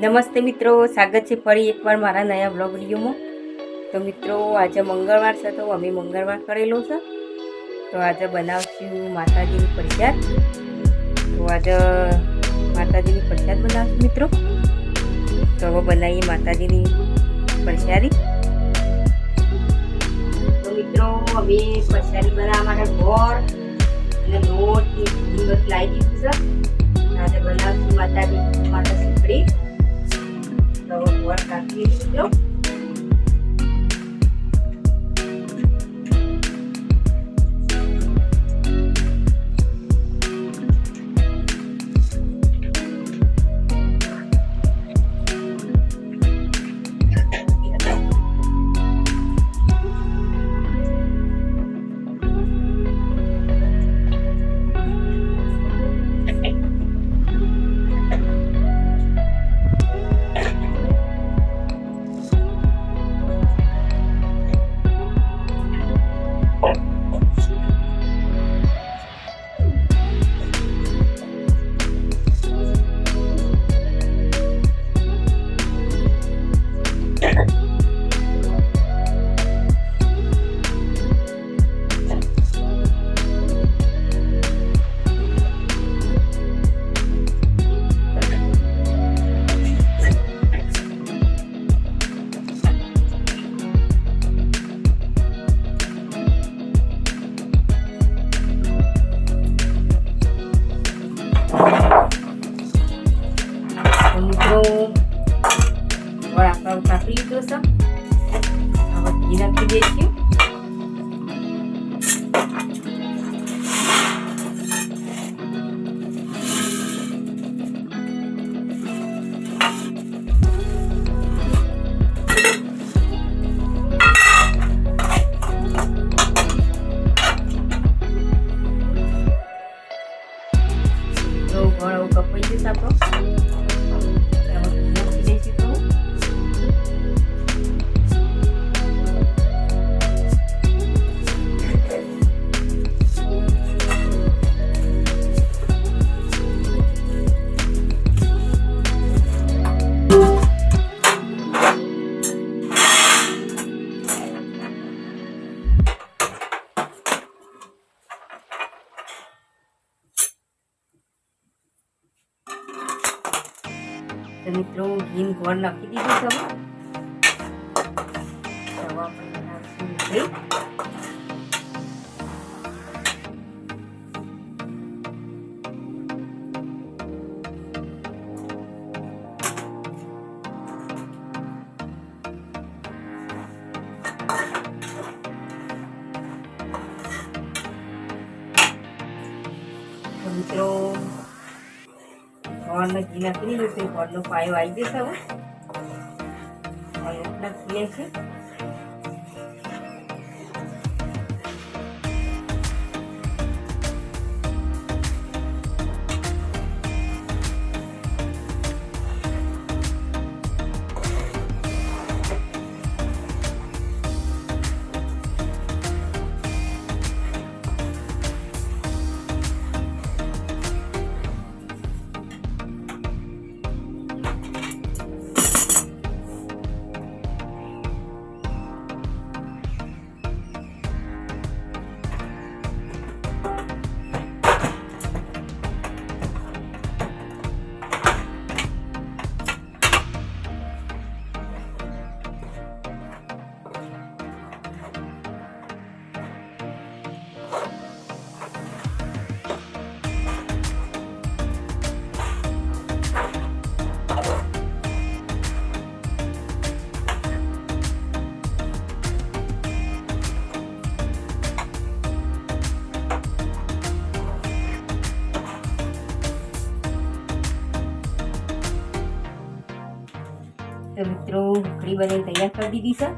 નમસ્તે મિત્રો, સ્વાગત છે ફરી એકવાર મારા નયા બ્લોગ વિડીયોમાં. તો મિત્રો આજે મંગળવાર છે તો અમે મંગળવાર કરેલો છે. તો આજે બનાવશું માતાજીની પ્રસાદ. તો આજે માતાજીની પ્રસાદ બનાવશું મિત્રો. તો હવે બનાવીએ માતાજીની પ્રસાદી. તો મિત્રો અમે પ્રસાદી બનાવવા માટે ગોળ અને લોટ બધું લાવી દીધું છે. આજે બનાવશું માતા સુખડી. તો ગોળ કાપી મિત્રો. ગોળ આપણે કાપી લીધો છે. હવે ઘી નાખી દઈશું. તો ગોળ કપાઈ જશે આપણો. તો મિત્રો ઘી ગોળ નાખી દીધું છે. હવે આપણે બનાવશું મીઠાઈ. તો મિત્રો ગોળને ઘી નાખી દીધું છે. ગોળનો પાયો આવી જશે. હવે લોટ નાખી છે. તો મિત્રો સુખડી બનાવીને તૈયાર કરી દીધી છે.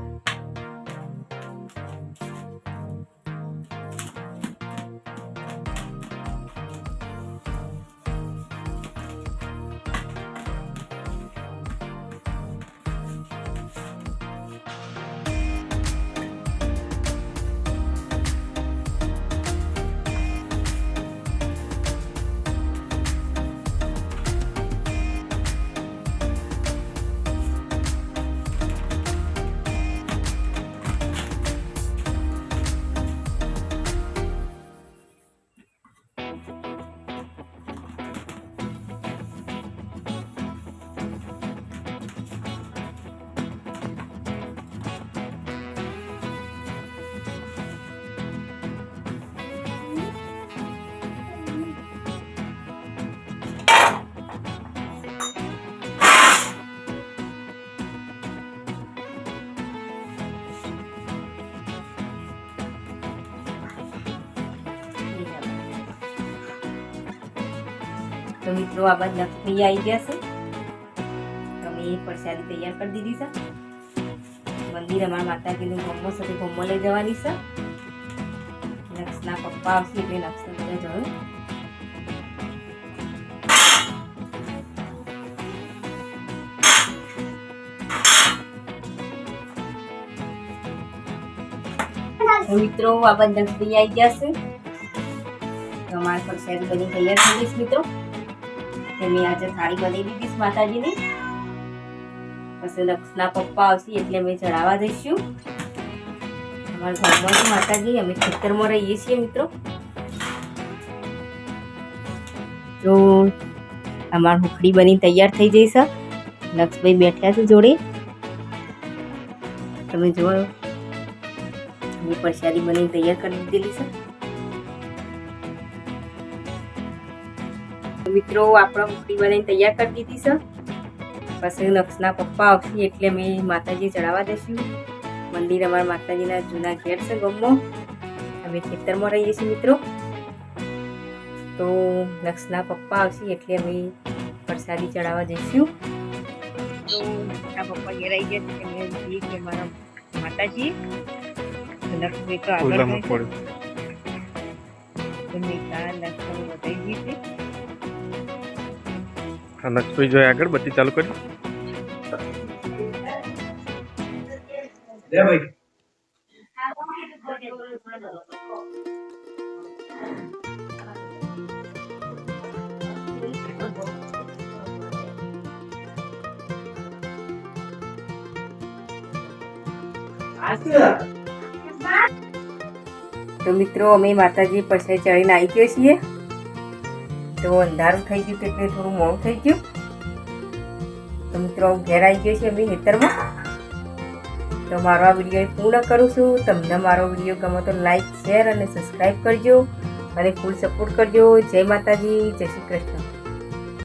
તો મિત્રો આ બાદ લક્ષ્મી આવી ગયા છે. તમે પ્રસાદી તૈયાર કરી દીધી છે. મંદિર અમારા માતાજીનું ગમો સાથે ગમો લઈ જવાની છે. નક્ષના પપ્પા આવશે એટલે નક્ષને બધા જોયું. મિત્રો આ બાદ લક્ષ્મી આવી ગયા છે. તો અમારા પ્રસાદી બની તૈયાર થઈ ગઈ છે મિત્રો. મેં આજે થાળી બનાવી દીધી છે માતાજીની. પછી લક્ષના પપ્પા આવશે એટલે અમે ચડાવવા દઈશું. અમારા ઘરમાં છે માતાજી, અમે ખેતરમાં રહીએ છીએ મિત્રો. તો અમારી હુખડી બની તૈયાર થઈ જઈ છે. લક્ષભાઈ બેઠ્યા છે જોડે. તમે જુઓ અમે પ્રસાદી બની તૈયાર કરી દીધેલી છે. મિત્રો આપણા હુખડી બનાવીને તૈયાર કરી દીધી છે. પછી નક્ષના પપ્પા આવશે એટલે અમે માતાજી ચડાવવા દઈશું. મંદિર અમારા માતાજીના જૂના ઘેર છે ગામમાં. અમે ખેતરમાં રહીએ છીએ મિત્રો. તો નક્ષના પપ્પા આવશે એટલે અમે પ્રસાદી ચડાવવા જઈશું. તો નક્ષના પપ્પા ઘેર આવી ગયા છે. અમે જઈએ કે મારા માતાજી લક્ષ્મી તો આગળ લક્ષ્મી વધારી ગઈ છે. લક્ષ્મી જોઈએ આગળ બત્તી ચાલુ કરી. તો મિત્રો અમે માતાજી પ્રસાદ ચડીને આવી ગયા છીએ. તો અંધારું થઈ ગયું એટલે થોડું મોડું થઈ ગયું. તો મિત્રો ઘેર આવી ગયો છે અમે ખેતરમાં. તો મારો આ વિડીયો પૂર્ણ કરું છું. તમને મારો વિડીયો ગમે તો લાઈક, શેર અને સબસ્ક્રાઈબ કરજો અને ફૂલ સપોર્ટ કરજો. જય માતાજી, જય શ્રી કૃષ્ણ.